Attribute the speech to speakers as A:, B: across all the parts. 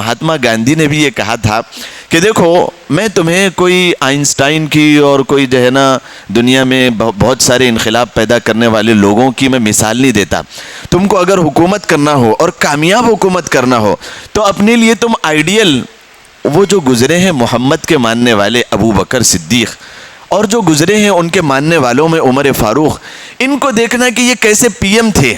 A: مہاتما گاندھی نے بھی یہ کہا تھا کہ دیکھو میں تمہیں کوئی آئنسٹائن کی اور کوئی جو ہے نا دنیا میں بہت سارے انقلاب پیدا کرنے والے لوگوں کی میں مثال نہیں دیتا. تم کو اگر حکومت کرنا ہو اور کامیاب حکومت کرنا ہو تو اپنے لیے تم آئیڈیل وہ جو گزرے ہیں محمد کے ماننے والے ابو بکر صدیق اور جو گزرے ہیں ان کے ماننے والوں میں عمر فاروق، ان کو دیکھنا کہ یہ کیسے پی ایم تھے،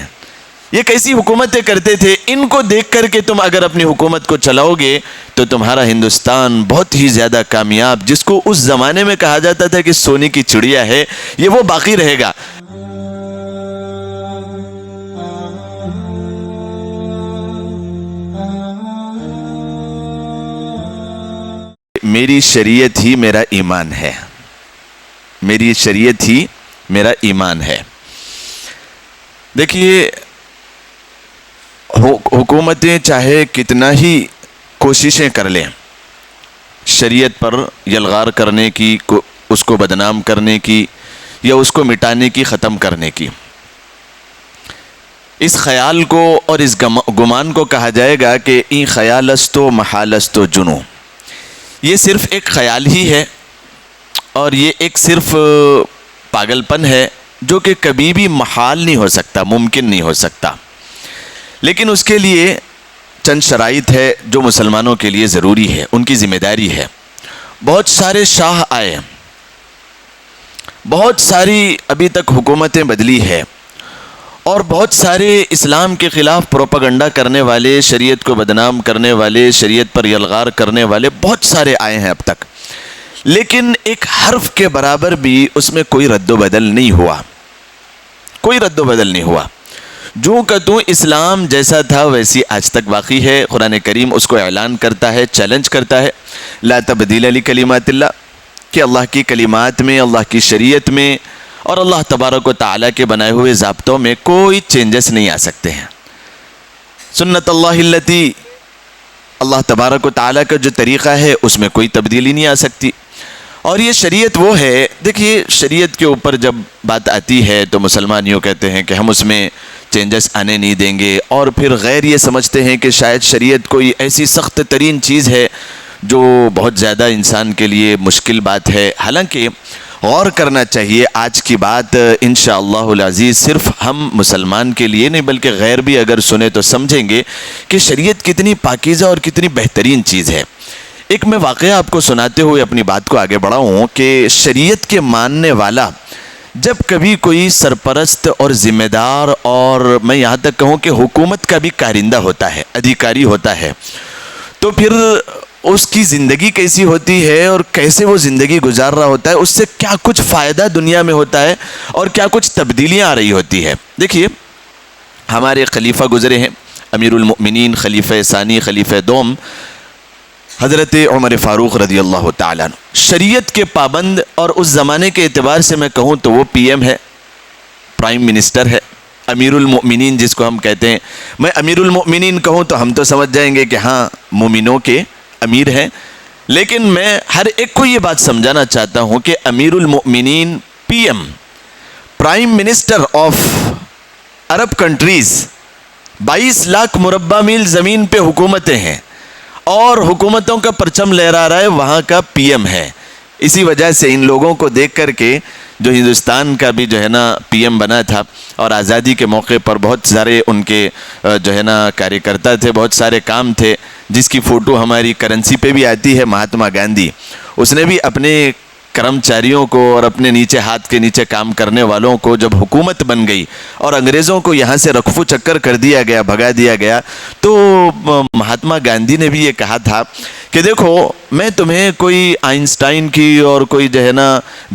A: یہ کیسی حکومتیں کرتے تھے. ان کو دیکھ کر کے تم اگر اپنی حکومت کو چلاؤ گے تو تمہارا ہندوستان بہت ہی زیادہ کامیاب، جس کو اس زمانے میں کہا جاتا تھا کہ سونے کی چڑیا ہے، یہ وہ باقی رہے گا. میری شریعت ہی میرا ایمان ہے، میری شریعت ہی میرا ایمان ہے. دیکھیے حکومتیں چاہے کتنا ہی کوششیں کر لیں شریعت پر یلغار کرنے کی، اس کو بدنام کرنے کی یا اس کو مٹانے کی، ختم کرنے کی، اس خیال کو اور اس گمان کو کہا جائے گا کہ این خیالست و محالست و جنو، یہ صرف ایک خیال ہی ہے اور یہ ایک صرف پاگل پن ہے جو کہ کبھی بھی محال نہیں ہو سکتا، ممکن نہیں ہو سکتا. لیکن اس کے لیے چند شرائط ہے جو مسلمانوں کے لیے ضروری ہے، ان کی ذمہ داری ہے. بہت سارے شاہ آئے، بہت ساری ابھی تک حکومتیں بدلی ہے اور بہت سارے اسلام کے خلاف پروپیگنڈا کرنے والے، شریعت کو بدنام کرنے والے، شریعت پر یلغار کرنے والے بہت سارے آئے ہیں اب تک، لیکن ایک حرف کے برابر بھی اس میں کوئی رد و بدل نہیں ہوا، کوئی رد و بدل نہیں ہوا. جو کہ تو اسلام جیسا تھا ویسی آج تک باقی ہے. قرآن کریم اس کو اعلان کرتا ہے، چیلنج کرتا ہے، لا تبدیل لکلمات اللہ، کہ اللہ کی کلمات میں، اللہ کی شریعت میں اور اللہ تبارک و تعالیٰ کے بنائے ہوئے ضابطوں میں کوئی چینجز نہیں آ سکتے ہیں. سنت اللہ التی، اللہ تبارک و تعالیٰ کا جو طریقہ ہے اس میں کوئی تبدیلی نہیں آ سکتی. اور یہ شریعت وہ ہے، دیکھیے شریعت کے اوپر جب بات آتی ہے تو مسلمان یوں کہتے ہیں کہ ہم اس میں چینجز آنے نہیں دیں گے، اور پھر غیر یہ سمجھتے ہیں کہ شاید شریعت کوئی ایسی سخت ترین چیز ہے جو بہت زیادہ انسان کے لیے مشکل بات ہے. حالانکہ غور کرنا چاہیے، آج کی بات انشاءاللہ العزیز صرف ہم مسلمان کے لیے نہیں بلکہ غیر بھی اگر سنے تو سمجھیں گے کہ شریعت کتنی پاکیزہ اور کتنی بہترین چیز ہے. ایک میں واقعہ آپ کو سناتے ہوئے اپنی بات کو آگے بڑھاؤں کہ شریعت کے ماننے والا جب کبھی کوئی سرپرست اور ذمہ دار اور میں یہاں تک کہوں کہ حکومت کا بھی کارندہ ہوتا ہے، ادھیکاری ہوتا ہے، تو پھر اس کی زندگی کیسی ہوتی ہے اور کیسے وہ زندگی گزار رہا ہوتا ہے، اس سے کیا کچھ فائدہ دنیا میں ہوتا ہے اور کیا کچھ تبدیلیاں آ رہی ہوتی ہے. دیکھیے ہمارے خلیفہ گزرے ہیں، امیر المؤمنین، خلیفہ ثانی، خلیفہ دوم، حضرت عمر فاروق رضی اللہ تعالیٰ عنہ، شریعت کے پابند، اور اس زمانے کے اعتبار سے میں کہوں تو وہ پی ایم ہے، پرائم منسٹر ہے، امیر المؤمنین جس کو ہم کہتے ہیں. میں امیر المؤمنین کہوں تو ہم تو سمجھ جائیں گے کہ ہاں مومنوں کے امیر ہیں، لیکن میں ہر ایک کو یہ بات سمجھانا چاہتا ہوں کہ امیر المؤمنین، P M, prime minister of عرب کنٹریز، 22 لاکھ مربع میل زمین پہ حکومتیں ہیں اور حکومتوں کا پرچم لہرا رہا ہے، وہاں کا پی ایم ہے. اسی وجہ سے ان لوگوں کو دیکھ کر کے جو ہندوستان کا بھی جو ہے نا پی ایم بنا تھا اور آزادی کے موقع پر بہت سارے ان کے جو ہے نا کاریہ کرتا تھے، بہت سارے کام تھے، جس کی فوٹو ہماری کرنسی پہ بھی آتی ہے، مہاتما گاندھی. اس نے بھی اپنے کرمچاریوں کو اور اپنے نیچے ہاتھ کے نیچے کام کرنے والوں کو جب حکومت بن گئی اور انگریزوں کو یہاں سے رکفو چکر کر دیا گیا، بھگا دیا گیا، تو مہاتما گاندھی نے بھی یہ کہا تھا کہ دیکھو میں تمہیں کوئی آئنسٹائن کی اور کوئی جو ہے نا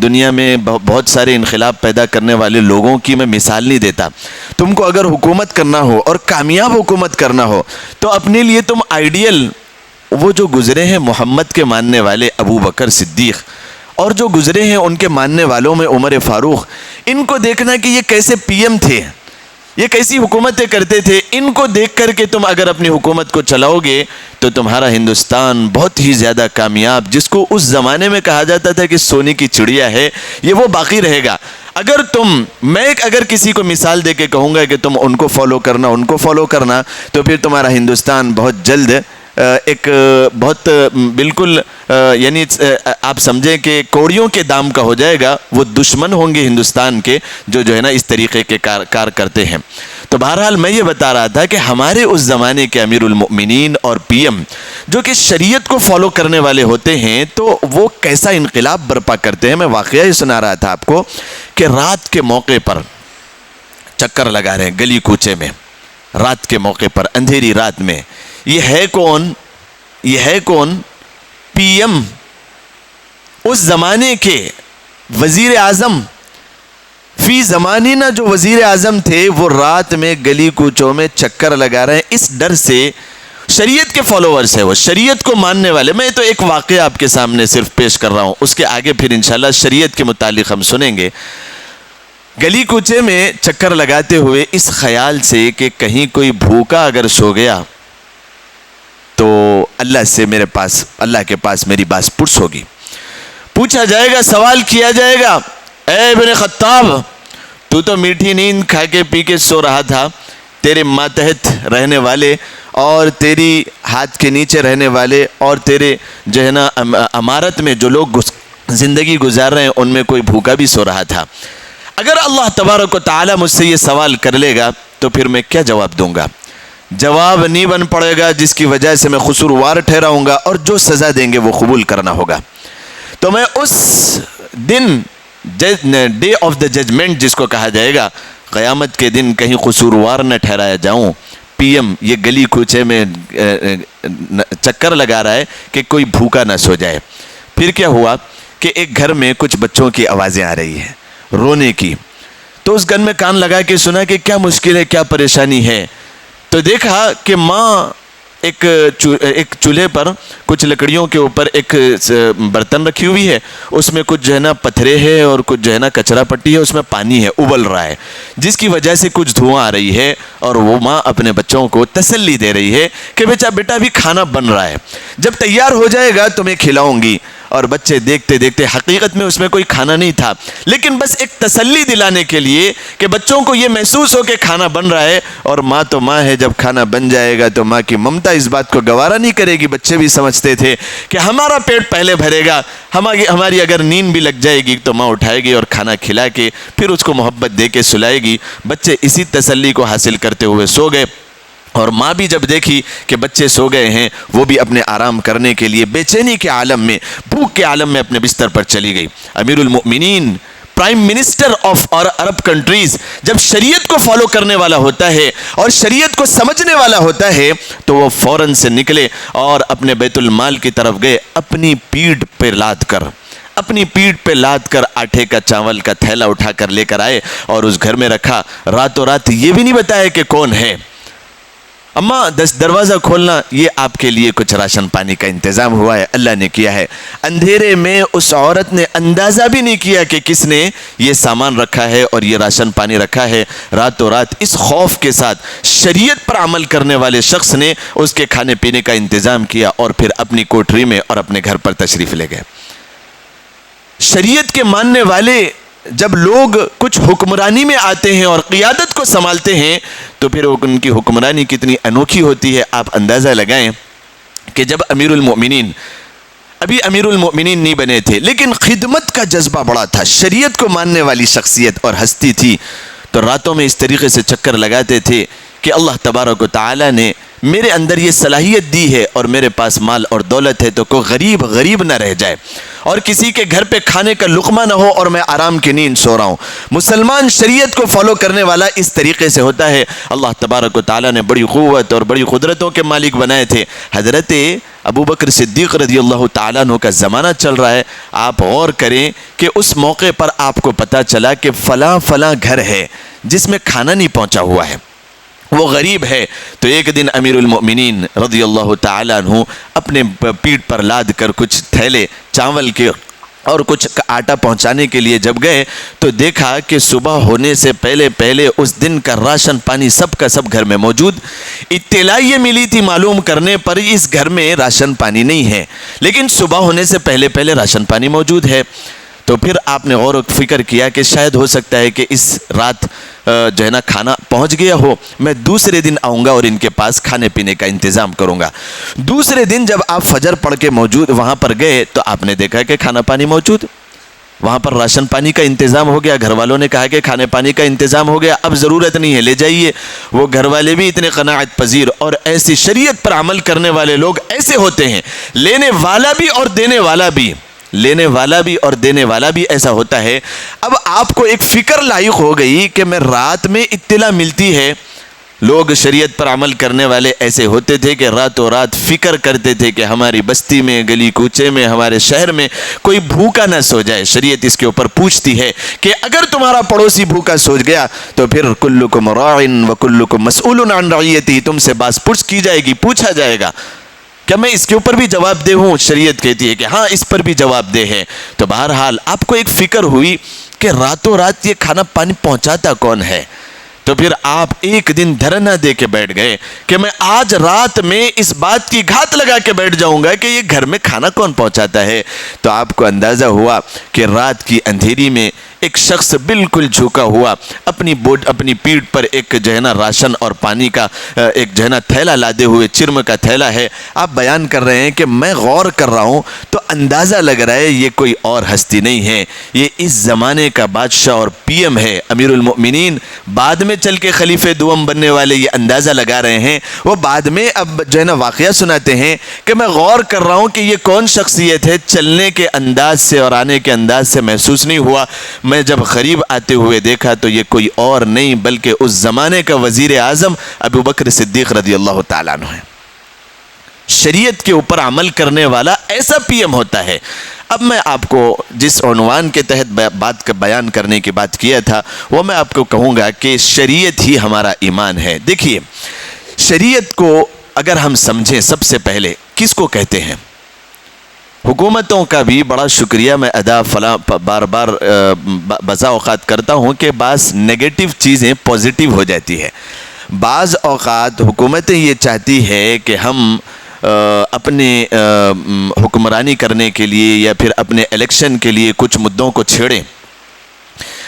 A: دنیا میں بہت سارے انقلاب پیدا کرنے والے لوگوں کی میں مثال نہیں دیتا. تم کو اگر حکومت کرنا ہو اور کامیاب حکومت کرنا ہو تو اپنے لیے تم آئیڈیل وہ جو گزرے ہیں محمد کے ماننے والے ابو بکر صدیق اور جو گزرے ہیں ان کے ماننے والوں میں عمر فاروق، ان کو دیکھنا کہ یہ کیسے پی ایم تھے، یہ کیسی حکومتیں کرتے تھے. ان کو دیکھ کر کے تم اگر اپنی حکومت کو چلاؤ گے تو تمہارا ہندوستان بہت ہی زیادہ کامیاب، جس کو اس زمانے میں کہا جاتا تھا کہ سونے کی چڑیا ہے، یہ وہ باقی رہے گا. میں اگر کسی کو مثال دے کے کہوں گا کہ تم ان کو فالو کرنا، ان کو فالو کرنا، تو پھر تمہارا ہندوستان بہت جلد ایک بہت بالکل یعنی آپ سمجھیں کہ کوڑیوں کے دام کا ہو جائے گا، وہ دشمن ہوں گے ہندوستان کے جو ہے نا اس طریقے کے کار کرتے ہیں۔ تو بہرحال میں یہ بتا رہا تھا کہ ہمارے اس زمانے کے امیر المؤمنین اور پی ایم جو کہ شریعت کو فالو کرنے والے ہوتے ہیں تو وہ کیسا انقلاب برپا کرتے ہیں۔ میں واقعہ یہ سنا رہا تھا آپ کو کہ رات کے موقع پر چکر لگا رہے ہیں گلی کوچے میں، رات کے موقع پر اندھیری رات میں۔ یہ ہے کون؟ پی ایم، اس زمانے کے وزیر اعظم، فی زمانہ جو وزیر اعظم تھے وہ رات میں گلی کوچوں میں چکر لگا رہے ہیں اس ڈر سے۔ شریعت کے فالوورز ہیں، وہ شریعت کو ماننے والے۔ میں تو ایک واقعہ آپ کے سامنے صرف پیش کر رہا ہوں، اس کے آگے پھر انشاءاللہ شریعت کے متعلق ہم سنیں گے۔ گلی کوچے میں چکر لگاتے ہوئے اس خیال سے کہ کہیں کوئی بھوکا اگر سو گیا تو اللہ کے پاس میری باس پرس ہوگی، پوچھا جائے گا، سوال کیا جائے گا، اے ابن خطاب تو میٹھی نیند کھا کے پی کے سو رہا تھا، تیرے ماتحت رہنے والے اور تیری ہاتھ کے نیچے رہنے والے اور تیرے جو ہے نا عمارت میں جو لوگ زندگی گزار رہے ہیں ان میں کوئی بھوکا بھی سو رہا تھا۔ اگر اللہ تبارک و تعالی مجھ سے یہ سوال کر لے گا تو پھر میں کیا جواب دوں گا؟ جواب نہیں بن پڑے گا، جس کی وجہ سے میں قصوروار ٹھہراؤں گا اور جو سزا دیں گے وہ قبول کرنا ہوگا۔ تو میں اس دن ڈے آف دا ججمنٹ جس کو کہا جائے گا، قیامت کے دن کہیں قصوروار نہ ٹھہرایا جاؤں۔ پی ایم یہ گلی کوچے میں چکر لگا رہا ہے کہ کوئی بھوکا نہ سو جائے۔ پھر کیا ہوا کہ ایک گھر میں کچھ بچوں کی آوازیں آ رہی ہیں رونے کی، تو اس گھر میں کان لگا کے سنا کہ کیا مشکل ہے، کیا پریشانی ہے۔ تو دیکھا کہ ماں ایک چولہے پر کچھ لکڑیوں کے اوپر ایک برتن رکھی ہوئی ہے، اس میں کچھ جو ہے نا پتھرے ہے اور کچھ جو ہے نا کچرا پٹی ہے، اس میں پانی ہے ابل رہا ہے، جس کی وجہ سے کچھ دھواں آ رہی ہے، اور وہ ماں اپنے بچوں کو تسلی دے رہی ہے کہ بیٹا بھی کھانا بن رہا ہے، جب تیار ہو جائے گا تمہیں کھلاؤں گی۔ اور بچے دیکھتے دیکھتے، حقیقت میں اس میں کوئی کھانا نہیں تھا، لیکن بس ایک تسلی دلانے کے لیے کہ بچوں کو یہ محسوس ہو کہ کھانا بن رہا ہے، اور ماں تو ماں ہے، جب کھانا بن جائے گا تو ماں کی ممتا اس بات کو گوارا نہیں کرے گی۔ بچے بھی سمجھتے تھے کہ ہمارا پیٹ پہلے بھرے گا، ہماری اگر نیند بھی لگ جائے گی تو ماں اٹھائے گی اور کھانا کھلا کے پھر اس کو محبت دے کے سلائے گی۔ بچے اسی تسلی کو حاصل کرتے ہوئے سو گئے، اور ماں بھی جب دیکھی کہ بچے سو گئے ہیں، وہ بھی اپنے آرام کرنے کے لیے بے چینی کے عالم میں، بھوک کے عالم میں اپنے بستر پر چلی گئی۔ امیر المؤمنین، پرائم منسٹر آف اور عرب کنٹریز، جب شریعت کو فالو کرنے والا ہوتا ہے اور شریعت کو سمجھنے والا ہوتا ہے تو وہ فوراً سے نکلے اور اپنے بیت المال کی طرف گئے، اپنی پیٹھ پہ لاد کر آٹے کا چاول کا تھیلا اٹھا کر لے کر آئے اور اس گھر میں رکھا۔ راتوں رات یہ بھی نہیں بتایا کہ کون ہے۔ اماں دروازہ کھولنا، یہ آپ کے لیے کچھ راشن پانی کا انتظام ہوا ہے، اللہ نے کیا ہے۔ اندھیرے میں اس عورت نے اندازہ بھی نہیں کیا کہ کس نے یہ سامان رکھا ہے اور یہ راشن پانی رکھا ہے۔ راتوں رات اس خوف کے ساتھ شریعت پر عمل کرنے والے شخص نے اس کے کھانے پینے کا انتظام کیا اور پھر اپنی کوٹری میں اور اپنے گھر پر تشریف لے گئے۔ شریعت کے ماننے والے جب لوگ کچھ حکمرانی میں آتے ہیں اور قیادت کو سنبھالتے ہیں تو پھر ان کی حکمرانی کتنی انوکھی ہوتی ہے۔ آپ اندازہ لگائیں کہ جب امیر المؤمنین نہیں بنے تھے، لیکن خدمت کا جذبہ بڑا تھا، شریعت کو ماننے والی شخصیت اور ہستی تھی، تو راتوں میں اس طریقے سے چکر لگاتے تھے کہ اللہ تبارک و تعالی نے میرے اندر یہ صلاحیت دی ہے اور میرے پاس مال اور دولت ہے تو کوئی غریب نہ رہ جائے اور کسی کے گھر پہ کھانے کا لقمہ نہ ہو اور میں آرام کی نیند سو رہا ہوں۔ مسلمان شریعت کو فالو کرنے والا اس طریقے سے ہوتا ہے۔ اللہ تبارک و تعالی نے بڑی قوت اور بڑی قدرتوں کے مالک بنائے تھے۔ حضرت ابو بکر صدیق رضی اللہ تعالیٰ عنہ کا زمانہ چل رہا ہے، آپ غور کریں کہ اس موقع پر آپ کو پتہ چلا کہ فلاں گھر ہے جس میں کھانا نہیں پہنچا ہوا ہے، وہ غریب ہے۔ تو ایک دن امیر المؤمنین رضی اللہ تعالیٰ عنہ اپنے پیٹھ پر لاد کر کچھ تھیلے چاول کے اور کچھ آٹا پہنچانے کے لیے جب گئے تو دیکھا کہ صبح ہونے سے پہلے اس دن کا راشن پانی سب کا سب گھر میں موجود۔ اطلاع یہ ملی تھی معلوم کرنے پر اس گھر میں راشن پانی نہیں ہے، لیکن صبح ہونے سے پہلے راشن پانی موجود ہے۔ تو پھر آپ نے غور و فکر کیا کہ شاید ہو سکتا ہے کہ اس رات جو ہے نا کھانا پہنچ گیا ہو، میں دوسرے دن آؤں گا اور ان کے پاس کھانے پینے کا انتظام کروں گا۔ دوسرے دن جب آپ فجر پڑھ کے وہاں پر گئے تو آپ نے دیکھا کہ کھانا پانی موجود، وہاں پر راشن پانی کا انتظام ہو گیا، گھر والوں نے کہا کہ کھانے پانی کا انتظام ہو گیا، اب ضرورت نہیں ہے، لے جائیے۔ وہ گھر والے بھی اتنے قناعت پذیر اور ایسی شریعت پر عمل کرنے والے لوگ ایسے ہوتے ہیں، لینے والا بھی اور دینے والا بھی، لینے والا بھی اور دینے والا بھی ایسا ہوتا ہے۔ اب آپ کو ایک فکر لاحق ہو گئی کہ میں رات میں اطلاع ملتی ہے، لوگ شریعت پر عمل کرنے والے ایسے ہوتے تھے کہ راتوں رات فکر کرتے تھے کہ ہماری بستی میں، گلی کوچے میں، ہمارے شہر میں کوئی بھوکا نہ سو جائے۔ شریعت اس کے اوپر پوچھتی ہے کہ اگر تمہارا پڑوسی بھوکا سو گیا تو پھر کلکم راعٍ وکلکم مسئول عن رعیتہ، تم سے باز پرس کی جائے گی، پوچھا جائے گا۔ کیا میں اس کے اوپر بھی جواب دہ ہوں؟ شریعت کہتی ہے کہ ہاں اس پر بھی جواب دہ ہے۔ تو بہرحال آپ کو ایک فکر ہوئی کہ راتوں رات یہ کھانا پانی پہنچاتا کون ہے؟ تو پھر آپ ایک دن دھرنا دے کے بیٹھ گئے کہ میں آج رات میں اس بات کی گھات لگا کے بیٹھ جاؤں گا کہ یہ گھر میں کھانا کون پہنچاتا ہے۔ تو آپ کو اندازہ ہوا کہ رات کی اندھیری میں ایک شخص بالکل جھکا ہوا اپنی پیٹھ پر ایک جو ہے نا راشن اور پانی کا ایک جو ہے نا تھیلا لادے ہوئے، چرم کا تھیلا ہے۔ آپ بیان کر رہے ہیں کہ میں غور کر رہا ہوں تو اندازہ لگ رہا ہے یہ کوئی اور ہستی نہیں ہے، یہ اس زمانے کا بادشاہ اور پی ایم ہے، امیر المؤمنین، بعد میں چل کے خلیفہ دوم بننے والے۔ یہ اندازہ لگا رہے ہیں، وہ بعد میں اب جو ہے نا واقعہ سناتے ہیں کہ میں غور کر رہا ہوں کہ یہ کون شخصیت ہے، چلنے کے انداز سے اور آنے کے انداز سے محسوس نہیں ہوا۔ میں جب قریب آتے ہوئے دیکھا تو یہ کوئی اور نہیں بلکہ اس زمانے کا وزیر اعظم ابو بکر صدیق رضی اللہ تعالیٰ عنہ ہے۔ شریعت کے اوپر عمل کرنے والا ایسا پی ایم ہوتا ہے۔ اب میں آپ کو جس عنوان کے تحت بات کا بیان کرنے کی بات کیا تھا وہ میں آپ کو کہوں گا کہ شریعت ہی ہمارا ایمان ہے۔ دیکھیے، شریعت کو اگر ہم سمجھیں، سب سے پہلے کس کو کہتے ہیں؟ حکومتوں کا بھی بڑا شکریہ میں ادا بار بار بسا اوقات کرتا ہوں کہ بعض نیگیٹو چیزیں پازیٹیو ہو جاتی ہے۔ بعض اوقات حکومتیں یہ چاہتی ہے کہ ہم اپنے حکمرانی کرنے کے لیے یا پھر اپنے الیکشن کے لیے کچھ مدعوں کو چھیڑیں،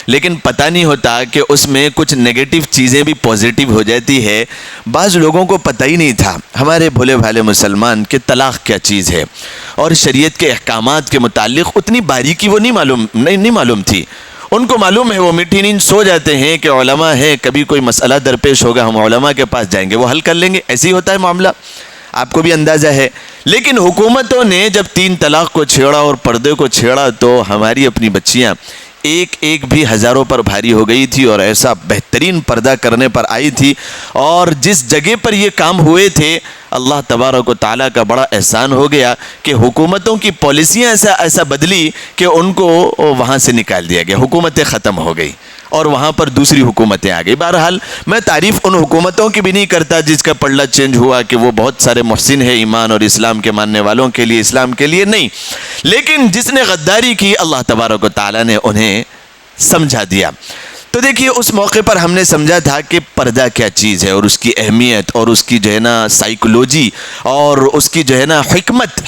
A: لیکن پتہ نہیں ہوتا کہ اس میں کچھ نیگیٹو چیزیں بھی پازیٹیو ہو جاتی ہے۔ بعض لوگوں کو پتہ ہی نہیں تھا، ہمارے بھولے بھالے مسلمان، کہ طلاق کیا چیز ہے اور شریعت کے احکامات کے متعلق اتنی باریکی وہ نہیں معلوم تھی۔ ان کو معلوم ہے، وہ میٹھی نیند سو جاتے ہیں کہ علماء ہیں، کبھی کوئی مسئلہ درپیش ہوگا ہم علماء کے پاس جائیں گے، وہ حل کر لیں گے، ایسے ہی ہوتا ہے معاملہ، آپ کو بھی اندازہ ہے۔ لیکن حکومتوں نے جب 3 طلاق کو چھیڑا اور پردے کو چھیڑا تو ہماری اپنی بچیاں ایک بھی ہزاروں پر بھاری ہو گئی تھی اور ایسا بہترین پردہ کرنے پر آئی تھی۔ اور جس جگہ پر یہ کام ہوئے تھے، اللہ تبارک و تعالیٰ کا بڑا احسان ہو گیا کہ حکومتوں کی پالیسیاں ایسا بدلی کہ ان کو وہاں سے نکال دیا گیا، حکومتیں ختم ہو گئی اور وہاں پر دوسری حکومتیں آ گئی۔ بہرحال میں تعریف ان حکومتوں کی بھی نہیں کرتا جس کا پلڑا چینج ہوا کہ وہ بہت سارے محسن ہیں ایمان اور اسلام کے ماننے والوں کے لیے، اسلام کے لیے نہیں، لیکن جس نے غداری کی اللہ تبارک و تعالیٰ نے انہیں سمجھا دیا۔ تو دیکھیے، اس موقع پر ہم نے سمجھا تھا کہ پردہ کیا چیز ہے اور اس کی اہمیت اور اس کی جو ہے نا سائیکولوجی اور اس کی جو ہے نا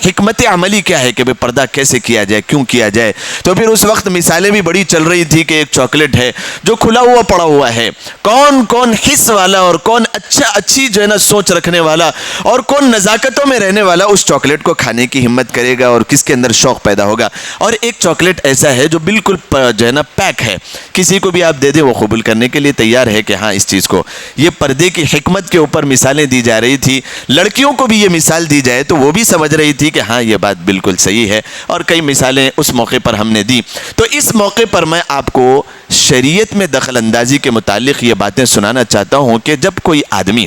A: حکمت عملی کیا ہے کہ پردہ کیسے کیا جائے، کیوں کیا جائے۔ تو پھر اس وقت مثالیں بھی بڑی چل رہی تھی کہ ایک چاکلیٹ ہے جو کھلا ہوا پڑا ہوا ہے، کون حس والا اور کون اچھی جو ہے نا سوچ رکھنے والا اور کون نزاکتوں میں رہنے والا اس چاکلیٹ کو کھانے کی ہمت کرے گا اور کس کے اندر شوق پیدا ہوگا۔ اور ایک چاکلیٹ ایسا ہے جو بالکل جو ہے نا پیک ہے، کسی کو بھی آپ دے دیں وہ قبول کرنے کے لیے تیار ہے کہ ہاں اس چیز کو۔ یہ پردے کی حکمت کے اوپر مثالیں دی جا رہی تھی، لڑکیوں کو بھی یہ مثال دی جائے تو وہ بھی سمجھ رہی تھی کہ ہاں یہ بات بالکل صحیح ہے، اور کئی مثالیں اس موقع پر ہم نے دی۔ تو اس موقع پر میں آپ کو شریعت میں دخل اندازی کے متعلق یہ باتیں سنانا چاہتا ہوں کہ جب کوئی آدمی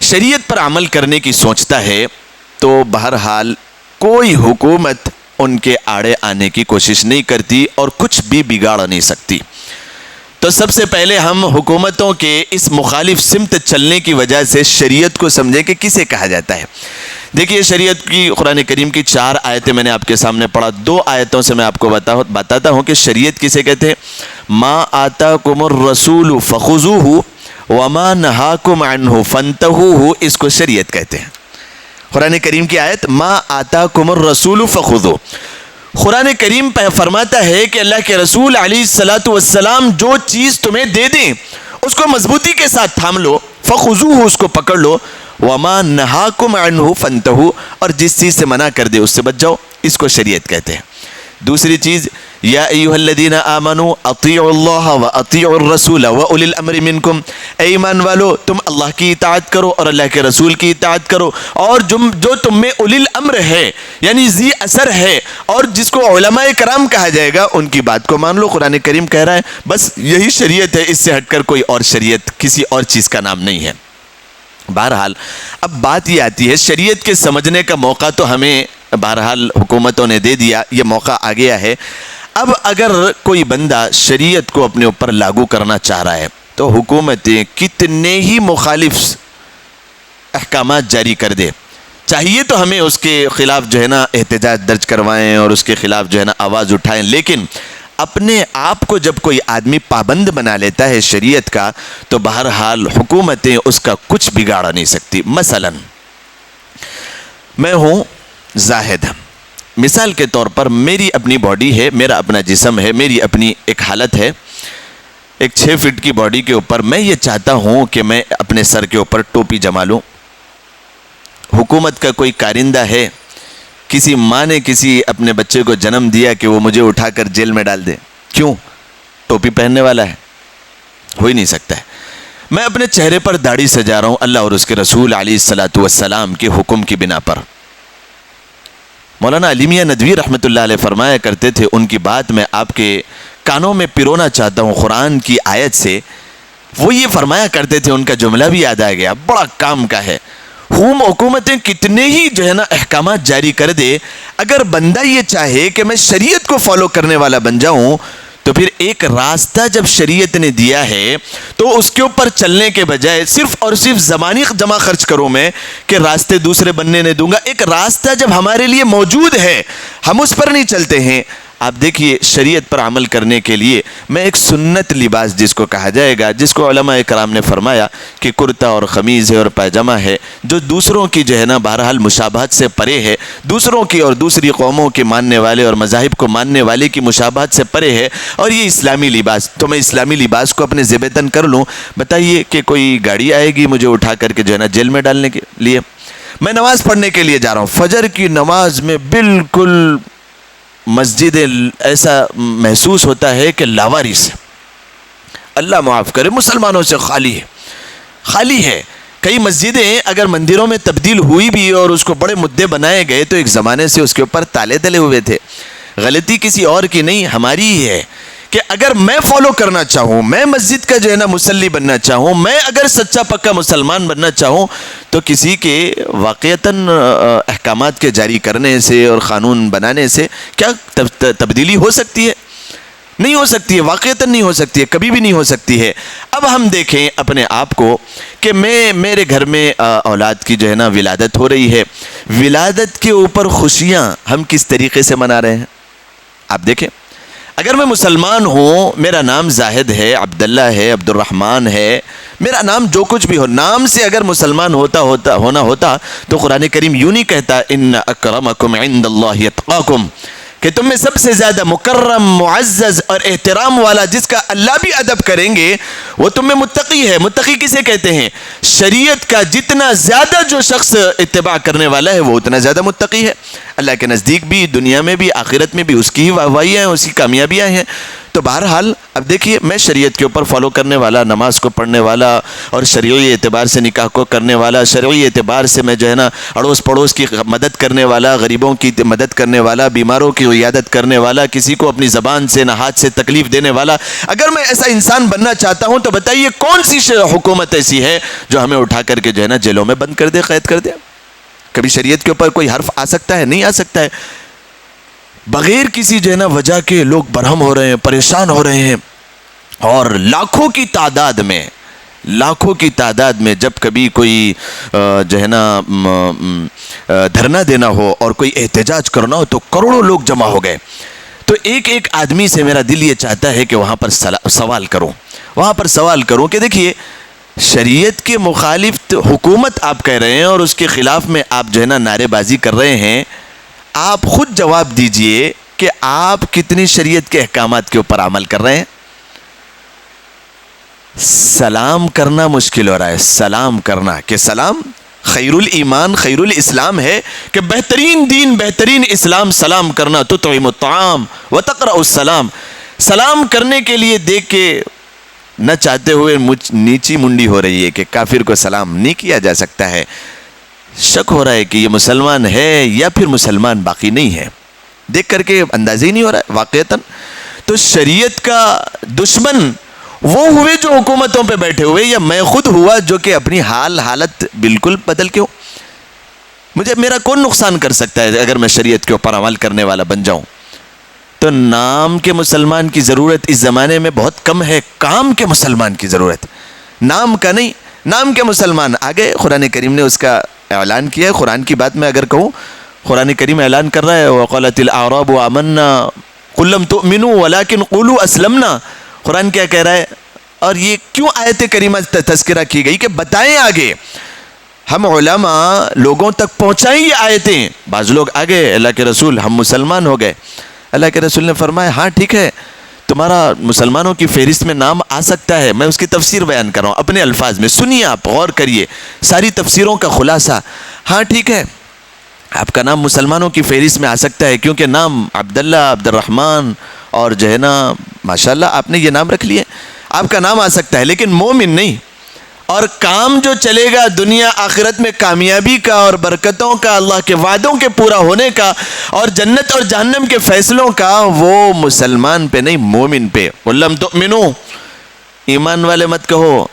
A: شریعت پر عمل کرنے کی سوچتا ہے تو بہرحال کوئی حکومت ان کے آڑے آنے کی کوشش نہیں کرتی اور کچھ بھی بگاڑ نہیں سکتی۔ تو سب سے پہلے ہم حکومتوں کے اس مخالف سمت چلنے کی وجہ سے شریعت کو سمجھیں کہ کسے کہا جاتا ہے۔ دیکھیے، شریعت کی قرآن کریم کی 4 آیتیں میں نے آپ کے سامنے پڑھا، 2 آیتوں سے میں آپ کو بتاتا ہوں کہ شریعت کسے کہتے ہیں۔ ما آتاکم الرسول فخذوہ وما نہاکم عنہ فانتہوہ، اس کو شریعت کہتے ہیں۔ قرآن کریم کی آیت ما آتاکم الرسول فخذوہ، قرآن کریم فرماتا ہے کہ اللہ کے رسول علیہ الصلاۃ والسلام جو چیز تمہیں دے دیں اس کو مضبوطی کے ساتھ تھام لو، فخذوہ، اس کو پکڑ لو، وما نہاکم عنہ فانتہوا، اور جس چیز سے منع کر دے اس سے بچ جاؤ، اس کو شریعت کہتے ہیں۔ دوسری چیز، یا ایھا الذین آمنوا اطیعوا اللہ واطیعوا الرسول واولی الامر منکم، اے ایمان والو تم اللہ کی اطاعت کرو اور اللہ کے رسول کی اطاعت کرو، اور جو تم میں اولی الامر ہے یعنی ذی اثر ہے اور جس کو علماء کرام کہا جائے گا ان کی بات کو مان لو۔ قرآن کریم کہہ رہا ہے بس یہی شریعت ہے، اس سے ہٹ کر کوئی اور شریعت کسی اور چیز کا نام نہیں ہے۔ بہرحال اب بات یہ آتی ہے، شریعت کے سمجھنے کا موقع تو ہمیں بہرحال حکومتوں نے دے دیا، یہ موقع آ گیا ہے۔ اب اگر کوئی بندہ شریعت کو اپنے اوپر لاگو کرنا چاہ رہا ہے تو حکومتیں کتنے ہی مخالف احکامات جاری کر دے، چاہیے تو ہمیں اس کے خلاف جو ہے نا احتجاج درج کروائیں اور اس کے خلاف جو ہے نا آواز اٹھائیں، لیکن اپنے آپ کو جب کوئی آدمی پابند بنا لیتا ہے شریعت کا تو بہرحال حکومتیں اس کا کچھ بگاڑ نہیں سکتی۔ مثلا میں ہوں زاہد، مثال کے طور پر میری اپنی باڈی ہے، میرا اپنا جسم ہے، میری اپنی ایک حالت ہے، ایک 6 فٹ کی باڈی کے اوپر میں یہ چاہتا ہوں کہ میں اپنے سر کے اوپر ٹوپی جما لوں۔ حکومت کا کوئی کارندہ ہے، کسی ماں نے کسی اپنے بچے کو جنم دیا کہ وہ مجھے اٹھا کر جیل میں ڈال دے، کیوں؟ ٹوپی پہننے والا ہے، ہو ہی نہیں سکتا ہے۔ میں اپنے چہرے پر داڑھی سجا رہا ہوں اللہ اور اس کے رسول علیہ الصلاۃ والسلام کے حکم کی بنا پر۔ مولانا علی میاں ندوی رحمۃ اللہ علیہ فرمایا کرتے تھے، ان کی بات میں آپ کے کانوں میں پرونا چاہتا ہوں قرآن کی آیت سے۔ وہ یہ فرمایا کرتے تھے، ان کا جملہ بھی یاد آ گیا، بڑا کام کا ہے۔ حکومتیں کتنے ہی جو ہے نا احکامات جاری کر دے، اگر بندہ یہ چاہے کہ میں شریعت کو فالو کرنے والا بن جاؤں تو پھر ایک راستہ جب شریعت نے دیا ہے تو اس کے اوپر چلنے کے بجائے صرف اور صرف زمانی جمع خرچ کروں میں کہ راستے دوسرے بننے نہیں دوں گا۔ ایک راستہ جب ہمارے لیے موجود ہے ہم اس پر نہیں چلتے ہیں۔ آپ دیکھیے شریعت پر عمل کرنے کے لیے میں ایک سنت لباس جس کو کہا جائے گا، جس کو علماء کرام نے فرمایا کہ کرتا اور خمیز ہے اور پائجامہ ہے، جو دوسروں کی جو ہے نا بہرحال مشابہت سے پرے ہے، دوسروں کی اور دوسری قوموں کے ماننے والے اور مذاہب کو ماننے والے کی مشابہت سے پرے ہے، اور یہ اسلامی لباس، تو میں اسلامی لباس کو اپنے ذمہ تن کر لوں۔ بتائیے کہ کوئی گاڑی آئے گی مجھے اٹھا کر کے جو ہے نا جیل میں ڈالنے کے لیے؟ میں نماز پڑھنے کے لیے جا رہا ہوں، فجر کی نماز میں بالکل مسجد ایسا محسوس ہوتا ہے کہ لاوارث ہے، اللہ معاف کرے، مسلمانوں سے خالی ہے۔ کئی مسجدیں اگر مندروں میں تبدیل ہوئی بھی اور اس کو بڑے مدعے بنائے گئے تو ایک زمانے سے اس کے اوپر تالے تلے ہوئے تھے۔ غلطی کسی اور کی نہیں، ہماری ہی ہے کہ اگر میں فالو کرنا چاہوں، میں مسجد کا جو ہے نا مصلی بننا چاہوں، میں اگر سچا پکا مسلمان بننا چاہوں تو کسی کے واقعتاً احکامات کے جاری کرنے سے اور قانون بنانے سے کیا تبدیلی ہو سکتی ہے؟ نہیں ہو سکتی ہے، واقعتاً نہیں ہو سکتی ہے، کبھی بھی نہیں ہو سکتی ہے۔ اب ہم دیکھیں اپنے آپ کو کہ میرے گھر میں اولاد کی جو ہے نا ولادت ہو رہی ہے، ولادت کے اوپر خوشیاں ہم کس طریقے سے منا رہے ہیں؟ آپ دیکھیں، اگر میں مسلمان ہوں، میرا نام زاہد ہے، عبداللہ ہے، عبد الرحمن ہے، میرا نام جو کچھ بھی ہو، نام سے اگر مسلمان ہونا ہوتا تو قرآن کریم یوں نہیں کہتا ان اکرمکم عند اللہ اتقاکم، کہ تم میں سب سے زیادہ مکرم، معزز اور احترام والا جس کا اللہ بھی ادب کریں گے وہ تم میں متقی ہے۔ متقی کسے کہتے ہیں؟ شریعت کا جتنا زیادہ جو شخص اتباع کرنے والا ہے وہ اتنا زیادہ متقی ہے۔ اللہ کے نزدیک بھی، دنیا میں بھی، آخرت میں بھی اس کی ہی واہوائیاں ہیں، اس کی کامیابیاں ہیں۔ تو بہرحال اب دیکھیے، میں شریعت کے اوپر فالو کرنے والا، نماز کو پڑھنے والا اور شرعی اعتبار سے نکاح کو کرنے والا، شرعی اعتبار سے میں جو ہے نا اڑوس پڑوس کی مدد کرنے والا، غریبوں کی مدد کرنے والا، بیماروں کی عیادت کرنے والا، کسی کو اپنی زبان سے نہ ہاتھ سے تکلیف دینے والا، اگر میں ایسا انسان بننا چاہتا ہوں تو بتائیے کون سی حکومت ایسی ہے جو ہمیں اٹھا کر کے جو ہے نا جیلوں میں بند کر دے، قید کر دے؟ کبھی شریعت کے اوپر کوئی حرف آ سکتا ہے؟ نہیں آ سکتا ہے۔ بغیر کسی جو ہے نا وجہ کے لوگ برہم ہو رہے ہیں، پریشان ہو رہے ہیں، اور لاکھوں کی تعداد میں جب کبھی کوئی جو ہے نا دھرنا دینا ہو اور کوئی احتجاج کرنا ہو تو کروڑوں لوگ جمع ہو گئے۔ تو ایک آدمی سے میرا دل یہ چاہتا ہے کہ وہاں پر سوال کروں کہ دیکھیے، شریعت کے مخالف حکومت آپ کہہ رہے ہیں اور اس کے خلاف میں آپ جو ہے نا نعرے بازی کر رہے ہیں، آپ خود جواب دیجئے کہ آپ کتنی شریعت کے احکامات کے اوپر عمل کر رہے ہیں. سلام کرنا مشکل ہو رہا ہے. سلام کرنا کہ سلام خیر الایمان خیر الاسلام ہے کہ بہترین دین بہترین اسلام سلام کرنا. تطعم الطعام وتقرأ السلام. سلام کرنے کے لیے دیکھ کے نہ چاہتے ہوئے نیچی منڈی ہو رہی ہے کہ کافر کو سلام نہیں کیا جا سکتا ہے. شک ہو رہا ہے کہ یہ مسلمان ہے یا پھر مسلمان باقی نہیں ہے. دیکھ کر کے اندازہ ہی نہیں ہو رہا ہے واقعتاً. تو شریعت کا دشمن وہ ہوئے جو حکومتوں پہ بیٹھے ہوئے, یا میں خود ہوا جو کہ اپنی حالت بالکل بدل کے ہو. میرا کون نقصان کر سکتا ہے اگر میں شریعت کے اوپر عمل کرنے والا بن جاؤں. تو نام کے مسلمان کی ضرورت اس زمانے میں بہت کم ہے, کام کے مسلمان کی ضرورت, نام کا نہیں. نام کے مسلمان آگے قرآن کریم نے اس کا اعلان کیا ہے. قرآن کی بات میں اگر کہوں, قرآن کریم اعلان کر رہا ہے وَقَالَتِ الْأَعْرَابُ آمَنَّا قُلْ لَمْ تُؤْمِنُوا وَلَكِنْ قُولُوا أَسْلَمْنَا. قرآن کیا کہہ رہا ہے, اور یہ کیوں آیت کریمہ تذکرہ کی گئی کہ بتائیں آگے, ہم علماء لوگوں تک پہنچائیں یہ آیتیں. بعض لوگ آگے اللہ کے رسول ہم مسلمان ہو گئے. اللہ کے رسول نے فرمایا ہاں ٹھیک ہے, تمہارا مسلمانوں کی فہرست میں نام آ سکتا ہے. میں اس کی تفسیر بیان کر رہا ہوں اپنے الفاظ میں, سنیے آپ, غور کریے ساری تفسیروں کا خلاصہ. ہاں ٹھیک ہے, آپ کا نام مسلمانوں کی فہرست میں آ سکتا ہے کیونکہ نام عبداللہ, عبد الرحمن اور جو ہے نا ماشاءاللہ آپ نے یہ نام رکھ لیے, آپ کا نام آ سکتا ہے, لیکن مومن نہیں. اور کام جو چلے گا دنیا آخرت میں کامیابی کا اور برکتوں کا, اللہ کے وعدوں کے پورا ہونے کا اور جنت اور جہنم کے فیصلوں کا, وہ مسلمان پہ نہیں مومن پہ. وَلَمْ تُؤْمِنُوا, ایمان والے مت کہو.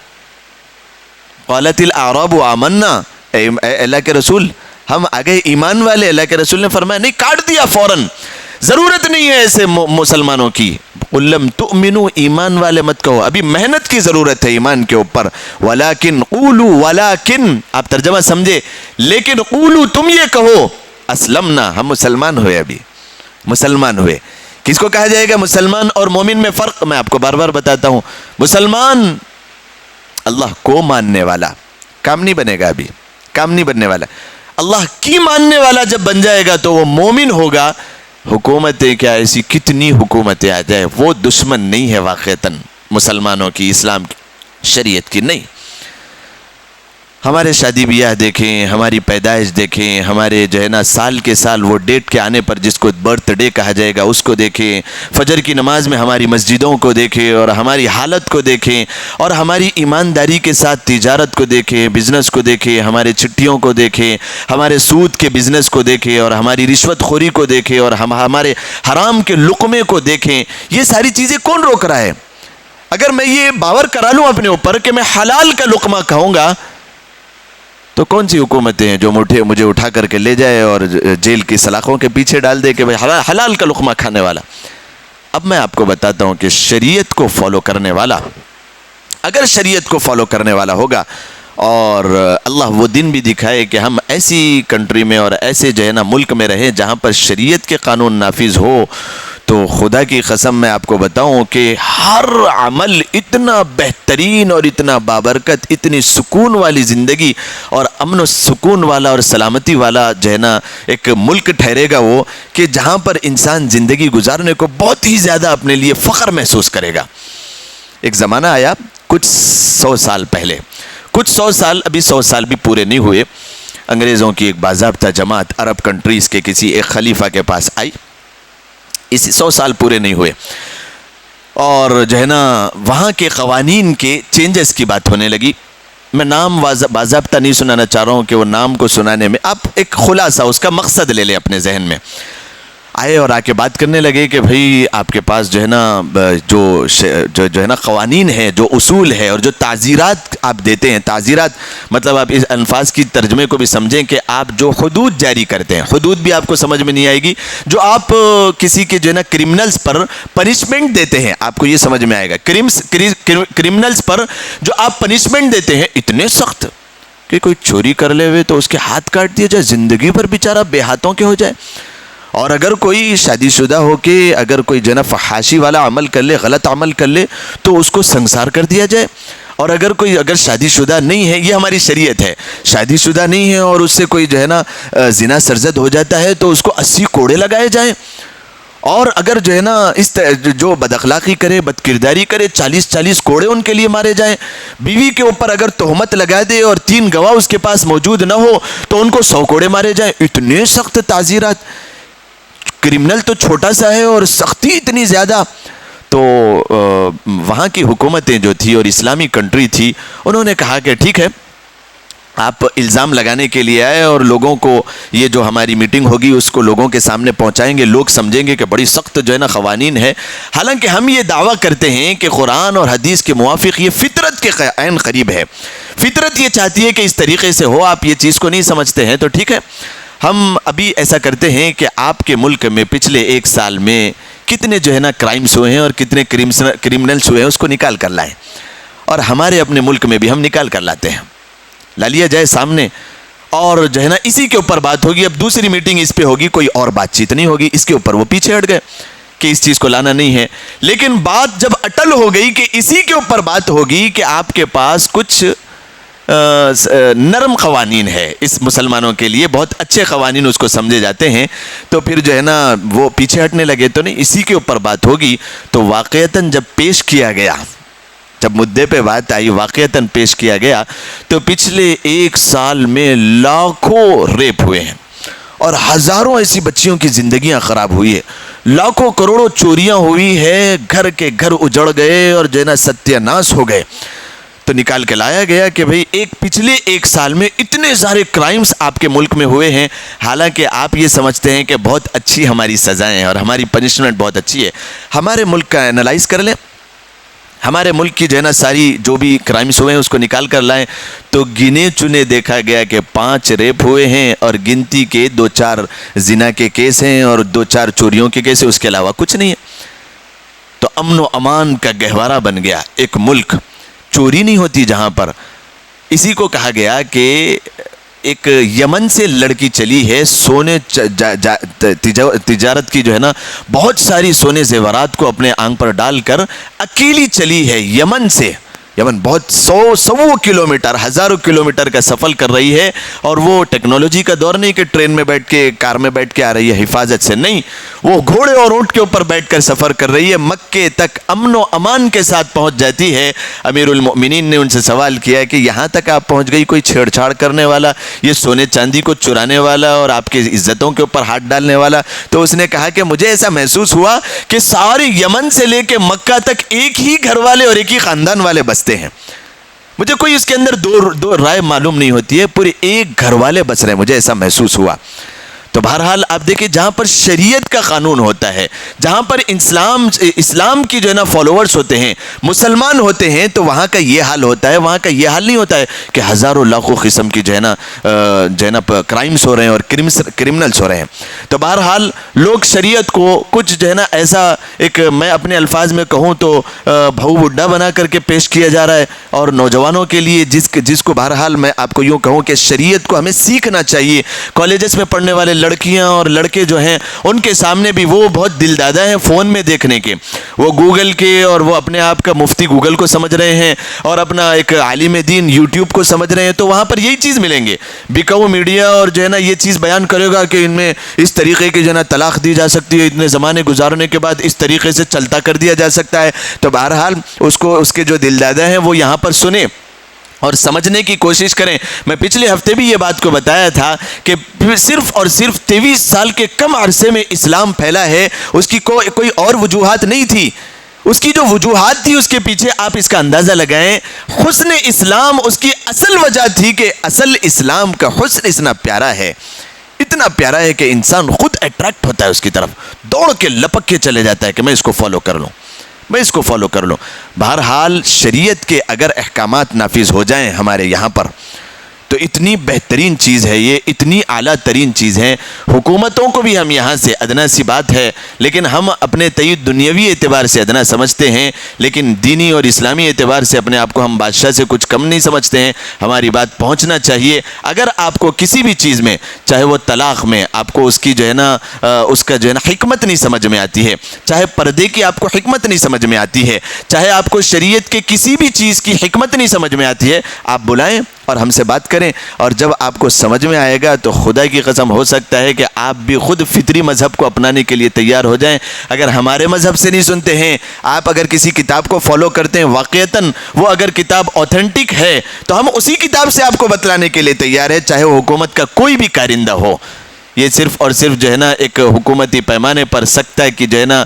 A: قَالَتِ الْأَعْرَابُ آمَنَّا, اے اللہ کے رسول ہم آگے ایمان والے. اللہ کے رسول نے فرمایا نہیں, کاٹ دیا فوراً, ضرورت نہیں ہے ایسے مسلمانوں کی. لم تؤمنوا, ایمان والے مت کہو, ابھی محنت کی ضرورت ہے ایمان کے اوپر. ولیکن قولوا, ولیکن آپ ترجمہ سمجھے, لیکن قولوا تم یہ کہو اسلمنا, ہم مسلمان ہوئے. ابھی مسلمان ہوئے. کس کو کہا جائے گا مسلمان اور مومن میں فرق میں آپ کو بار بار بتاتا ہوں. مسلمان اللہ کو ماننے والا, کام نہیں بنے گا, ابھی کام نہیں بننے والا. اللہ کی ماننے والا جب بن جائے گا تو وہ مومن ہوگا. حکومتیں کیا ایسی کتنی حکومتیں آ جائے, وہ دشمن نہیں ہے واقعتاً مسلمانوں کی, اسلام کی, شریعت کی نہیں. ہمارے شادی بیاہ دیکھیں, ہماری پیدائش دیکھیں, ہمارے جو ہے نا سال کے سال وہ ڈیٹ کے آنے پر جس کو برتھ ڈے کہا جائے گا اس کو دیکھیں, فجر کی نماز میں ہماری مسجدوں کو دیکھیں اور ہماری حالت کو دیکھیں, اور ہماری ایمانداری کے ساتھ تجارت کو دیکھیں, بزنس کو دیکھیں, ہمارے چٹھیوں کو دیکھیں, ہمارے سود کے بزنس کو دیکھیں, اور ہماری رشوت خوری کو دیکھیں, اور ہمارے حرام کے لقمے کو دیکھیں. یہ ساری چیزیں کون روک رہا ہے؟ اگر میں یہ باور کرا لوں اپنے اوپر کہ میں حلال کا لقمہ کھاؤں گا, تو کون سی حکومتیں ہیں جو مجھے اٹھا کر کے لے جائے اور جیل کی سلاخوں کے پیچھے ڈال دے کہ بھائی حلال کا لقمہ کھانے والا. اب میں آپ کو بتاتا ہوں کہ شریعت کو فالو کرنے والا, اگر شریعت کو فالو کرنے والا ہوگا, اور اللہ وہ دن بھی دکھائے کہ ہم ایسی کنٹری میں اور ایسے جو ہے نا ملک میں رہیں جہاں پر شریعت کے قانون نافذ ہو, تو خدا کی قسم میں آپ کو بتاؤں کہ ہر عمل اتنا بہترین اور اتنا بابرکت, اتنی سکون والی زندگی اور امن و سکون والا اور سلامتی والا جو ہے نا ایک ملک ٹھہرے گا وہ, کہ جہاں پر انسان زندگی گزارنے کو بہت ہی زیادہ اپنے لیے فخر محسوس کرے گا. ایک زمانہ آیا کچھ 100 سال پہلے, کچھ 100 سال, ابھی 100 سال بھی پورے نہیں ہوئے, انگریزوں کی ایک باضابطہ جماعت عرب کنٹریز کے کسی ایک خلیفہ کے پاس آئی. اسی 100 سال پورے نہیں ہوئے, اور جو ہے نا وہاں کے قوانین کے چینجز کی بات ہونے لگی. میں نام باضابطہ نہیں سنانا چاہ رہا ہوں کہ وہ نام کو سنانے میں آپ ایک خلاصہ اس کا مقصد لے لیں اپنے ذہن میں. آئے اور آ کے بات کرنے لگے کہ بھئی آپ کے پاس جو ہے نا جو ہے نا قوانین ہیں, جو اصول ہے, اور جو تعزیرات آپ دیتے ہیں, تعزیرات مطلب آپ اس الفاظ کی ترجمے کو بھی سمجھیں کہ آپ جو حدود جاری کرتے ہیں, حدود بھی آپ کو سمجھ میں نہیں آئے گی, جو آپ کسی کے جو ہے نا کرمنلز پر پنشمنٹ دیتے ہیں, آپ کو یہ سمجھ میں آئے گا. کرمنلز پر جو آپ پنشمنٹ دیتے ہیں اتنے سخت کہ کوئی چوری کر لے ہوئے تو اس کے ہاتھ کاٹ دیے جائے, زندگی بھر بیچارہ بے ہاتھوں کے ہو جائے. اور اگر کوئی شادی شدہ ہو کے اگر کوئی جو ہے نا فحاشی والا عمل کر لے, غلط عمل کر لے, تو اس کو سنسار کر دیا جائے. اور اگر کوئی شادی شدہ نہیں ہے, یہ ہماری شریعت ہے, شادی شدہ نہیں ہے اور اس سے کوئی جو ہے نا زنا سرزد ہو جاتا ہے تو اس کو 80 کوڑے لگائے جائیں. اور اگر جو ہے نا جو بد اخلاقی کرے، بد کرداری کرے، 40 کوڑے ان کے لیے مارے جائیں. بیوی کے اوپر اگر تہمت لگا دے اور 3 گواہ اس کے پاس موجود نہ ہو تو ان کو 100 کوڑے مارے جائیں. اتنے سخت تعزیرات. کرمنل تو چھوٹا سا ہے اور سختی اتنی زیادہ. تو وہاں کی حکومتیں جو تھی اور اسلامی کنٹری تھی، انہوں نے کہا کہ ٹھیک ہے، آپ الزام لگانے کے لیے آئے اور لوگوں کو یہ جو ہماری میٹنگ ہوگی اس کو لوگوں کے سامنے پہنچائیں گے، لوگ سمجھیں گے کہ بڑی سخت جو ہے نا قوانین ہے. حالانکہ ہم یہ دعویٰ کرتے ہیں کہ قرآن اور حدیث کے موافق یہ فطرت کے عین قریب ہے. فطرت یہ چاہتی ہے کہ اس طریقے سے ہو. آپ یہ چیز کو نہیں سمجھتے ہیں تو ٹھیک ہے، ہم ابھی ایسا کرتے ہیں کہ آپ کے ملک میں پچھلے 1 سال میں کتنے جو ہے نا کرائمز ہوئے ہیں اور کتنے کرمنلز ہوئے ہیں اس کو نکال کر لائیں، اور ہمارے اپنے ملک میں بھی ہم نکال کر لاتے ہیں، لا لیا جائے سامنے، اور جو ہے نا اسی کے اوپر بات ہوگی. اب دوسری میٹنگ اس پہ ہوگی، کوئی اور بات چیت نہیں ہوگی. اس کے اوپر وہ پیچھے ہٹ گئے کہ اس چیز کو لانا نہیں ہے. لیکن بات جب اٹل ہو گئی کہ اسی کے اوپر بات ہوگی کہ آپ کے پاس کچھ نرم قوانین ہے اس مسلمانوں کے لیے، بہت اچھے قوانین اس کو سمجھے جاتے ہیں، تو پھر جو ہے نا وہ پیچھے ہٹنے لگے. تو نہیں، اسی کے اوپر بات ہوگی. تو واقعتاً جب پیش کیا گیا، جب مدعے پہ بات آئی، واقعتاً پیش کیا گیا، تو پچھلے 1 سال میں لاکھوں ریپ ہوئے ہیں اور ہزاروں ایسی بچیوں کی زندگیاں خراب ہوئی ہے، لاکھوں کروڑوں چوریاں ہوئی ہے، گھر کے گھر اجڑ گئے اور جو ہے نا ستیہ ناش ہو گئے. تو نکال کے لایا گیا کہ بھئی پچھلے 1 سال میں اتنے سارے کرائمز آپ کے ملک میں ہوئے ہیں. حالانکہ آپ یہ سمجھتے ہیں کہ بہت اچھی ہماری سزائیں ہیں اور ہماری پنشمنٹ بہت اچھی ہے. ہمارے ملک کا انالائز کر لیں، ہمارے ملک کی جو ہے نا ساری جو بھی کرائمز ہوئے ہیں اس کو نکال کر لائیں تو گنے چنے دیکھا گیا کہ 5 ریپ ہوئے ہیں اور گنتی کے 2-4 زنا کے کیس ہیں اور 2-4 چوریوں کے کیس ہیں، اس کے علاوہ کچھ نہیں ہے. تو امن و امان کا گہوارہ بن گیا ایک ملک. چوری نہیں ہوتی جہاں پر. اسی کو کہا گیا کہ ایک یمن سے لڑکی چلی ہے، سونے تجارت کی جو ہے نا بہت ساری سونے زیورات کو اپنے آنگ پر ڈال کر اکیلی چلی ہے یمن سے. یمن بہت 100 کلومیٹر، ہزاروں کلومیٹر کا سفر کر رہی ہے، اور وہ ٹیکنالوجی کا دور نہیں کہ ٹرین میں بیٹھ کے، کار میں بیٹھ کے آ رہی ہے حفاظت سے، نہیں، وہ گھوڑے اور اونٹ کے اوپر بیٹھ کر سفر کر رہی ہے. مکے تک امن و امان کے ساتھ پہنچ جاتی ہے. امیر المؤمنین نے ان سے سوال کیا کہ یہاں تک آپ پہنچ گئی، کوئی چھیڑ چھاڑ کرنے والا، یہ سونے چاندی کو چرانے والا اور آپ کی عزتوں کے اوپر ہاتھ ڈالنے والا؟ تو اس نے کہا کہ مجھے ایسا محسوس ہوا کہ ساری یمن سے لے کے مکہ تک ایک ہی گھر والے اور ایک ہی خاندان والے بستے ہیں. مجھے کوئی اس کے اندر دو رائے معلوم نہیں ہوتی ہے، پورے ایک گھر والے بس رہے ہیں، مجھے ایسا محسوس ہوا. تو بہرحال آپ دیکھیں، جہاں پر شریعت کا قانون ہوتا ہے، جہاں پر اسلام کی جو ہے نا فالوورز ہوتے ہیں، مسلمان ہوتے ہیں، تو وہاں کا یہ حال ہوتا ہے. وہاں کا یہ حال نہیں ہوتا ہے کہ ہزاروں لاکھوں قسم کی جو ہے نا کرائمز ہو رہے ہیں اور کرمنلز ہو رہے ہیں. تو بہرحال لوگ شریعت کو کچھ جو ہے نا ایسا ایک، میں اپنے الفاظ میں کہوں تو بھاؤ بڈھا بنا کر کے پیش کیا جا رہا ہے. اور نوجوانوں کے لیے جس کو بہرحال میں آپ کو یوں کہوں کہ شریعت کو ہمیں سیکھنا چاہیے. کالجز میں پڑھنے والے لڑکیاں اور لڑکے جو ہیں، ان کے سامنے بھی وہ بہت دل دادا ہیں فون میں دیکھنے کے، وہ گوگل کے، اور وہ اپنے آپ کا مفتی گوگل کو سمجھ رہے ہیں اور اپنا ایک عالم دین یوٹیوب کو سمجھ رہے ہیں. تو وہاں پر یہی چیز ملیں گے. بکاؤ میڈیا اور جو ہے نا یہ چیز بیان کرے گا کہ ان میں اس طریقے کی جو ہے نا طلاق دی جا سکتی ہے، اتنے زمانے گزارنے کے بعد اس طریقے سے چلتا کر دیا جا سکتا ہے. تو بہرحال اس کے جو دل دادا ہیں وہ یہاں پر سنیں اور سمجھنے کی کوشش کریں. میں پچھلے ہفتے بھی یہ بات کو بتایا تھا کہ صرف اور صرف 23 سال کے کم عرصے میں اسلام پھیلا ہے. اس کی کوئی اور وجوہات نہیں تھی. اس کی جو وجوہات تھی اس کے پیچھے آپ اس کا اندازہ لگائیں. حسن اسلام اس کی اصل وجہ تھی کہ اصل اسلام کا حسن اتنا پیارا ہے، اتنا پیارا ہے کہ انسان خود اٹریکٹ ہوتا ہے اس کی طرف، دوڑ کے لپک کے چلے جاتا ہے کہ میں اس کو فالو کر لوں، میں اس کو فالو کر لوں. بہرحال شریعت کے اگر احکامات نافذ ہو جائیں ہمارے یہاں پر تو اتنی بہترین چیز ہے، یہ اتنی اعلیٰ ترین چیز ہے. حکومتوں کو بھی ہم یہاں سے ادنا سی بات ہے، لیکن ہم اپنے تئید دنیاوی اعتبار سے ادنا سمجھتے ہیں، لیکن دینی اور اسلامی اعتبار سے اپنے آپ کو ہم بادشاہ سے کچھ کم نہیں سمجھتے ہیں. ہماری بات پہنچنا چاہیے. اگر آپ کو کسی بھی چیز میں، چاہے وہ طلاق میں آپ کو اس کی جو ہے نا اس کا جو ہے نا حکمت نہیں سمجھ میں آتی ہے، چاہے پردے کی آپ کو حکمت نہیں سمجھ میں آتی ہے، چاہے آپ کو شریعت کے کسی بھی چیز کی حکمت نہیں سمجھ میں آتی ہے، آپ بلائیں، اور ہم سے بات کریں، اور جب آپ کو سمجھ میں آئے گا تو خدا کی قسم ہو سکتا ہے کہ آپ بھی خود فطری مذہب کو اپنانے کے لیے تیار ہو جائیں۔ اگر ہمارے مذہب سے نہیں سنتے ہیں، آپ اگر کسی کتاب کو فالو کرتے ہیں، واقعتاً وہ اگر کتاب اوتھینٹک ہے تو ہم اسی کتاب سے آپ کو بتلانے کے لیے تیار ہے، چاہے وہ حکومت کا کوئی بھی کارندہ ہو۔ یہ صرف اور صرف جو ہے نا ایک حکومتی پیمانے پر سکتا ہے کہ جو ہے نا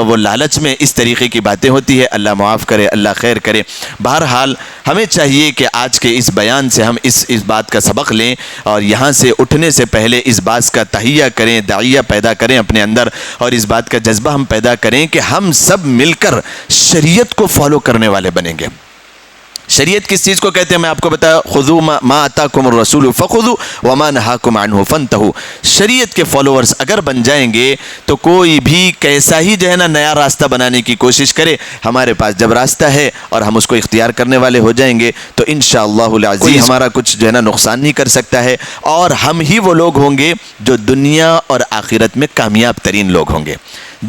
A: وہ لالچ میں اس طریقے کی باتیں ہوتی ہے۔ اللہ معاف کرے، اللہ خیر کرے۔ بہرحال ہمیں چاہیے کہ آج کے اس بیان سے ہم اس بات کا سبق لیں، اور یہاں سے اٹھنے سے پہلے اس بات کا تہیہ کریں، داعیہ پیدا کریں اپنے اندر، اور اس بات کا جذبہ ہم پیدا کریں کہ ہم سب مل کر شریعت کو فالو کرنے والے بنیں گے۔ شریعت کس چیز کو کہتے ہیں میں آپ کو بتایا، خذوا ما آتاکم الرسول فخذوا وما نہاکم عنہ فانتہوا۔ شریعت کے فالوورز اگر بن جائیں گے تو کوئی بھی کیسا ہی جو ہے نا نیا راستہ بنانے کی کوشش کرے، ہمارے پاس جب راستہ ہے اور ہم اس کو اختیار کرنے والے ہو جائیں گے تو انشاءاللہ العزیز ہمارا کچھ جو ہے نا نقصان نہیں کر سکتا ہے، اور ہم ہی وہ لوگ ہوں گے جو دنیا اور آخرت میں کامیاب ترین لوگ ہوں گے۔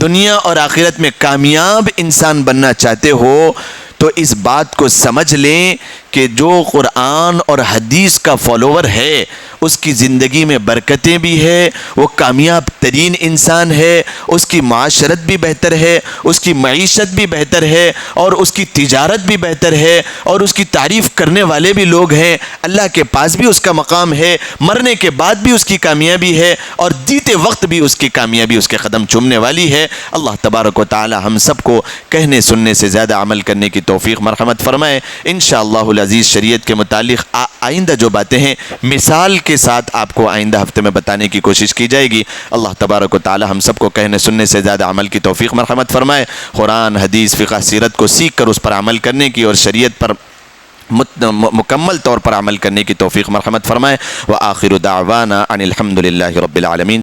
A: دنیا اور آخرت میں کامیاب انسان بننا چاہتے ہو تو اس بات کو سمجھ لیں کہ جو قرآن اور حدیث کا فالوور ہے اس کی زندگی میں برکتیں بھی ہے، وہ کامیاب ترین انسان ہے، اس کی معاشرت بھی بہتر ہے، اس کی معیشت بھی بہتر ہے، اور اس کی تجارت بھی بہتر ہے، اور اس کی تعریف کرنے والے بھی لوگ ہیں، اللہ کے پاس بھی اس کا مقام ہے، مرنے کے بعد بھی اس کی کامیابی ہے، اور جیتے وقت بھی اس کی کامیابی اس کے قدم چومنے والی ہے۔ اللہ تبارک و تعالی ہم سب کو کہنے سننے سے زیادہ عمل کرنے کی توفیق مرحمت فرمائے۔ انشاءاللہ العزیز شریعت کے متعلق آئندہ جو باتیں ہیں مثال کے ساتھ آپ کو آئندہ ہفتے میں بتانے کی کوشش کی جائے گی۔ اللہ تبارک و تعالی ہم سب کو کہنے سننے سے زیادہ عمل کی توفیق مرحمت فرمائے۔ قرآن حدیث فقہ سیرت کو سیکھ کر اس پر عمل کرنے کی اور شریعت پر مکمل طور پر عمل کرنے کی توفیق مرحمت فرمائے۔ وآخر دعوانا ان الحمد للہ رب العالمین۔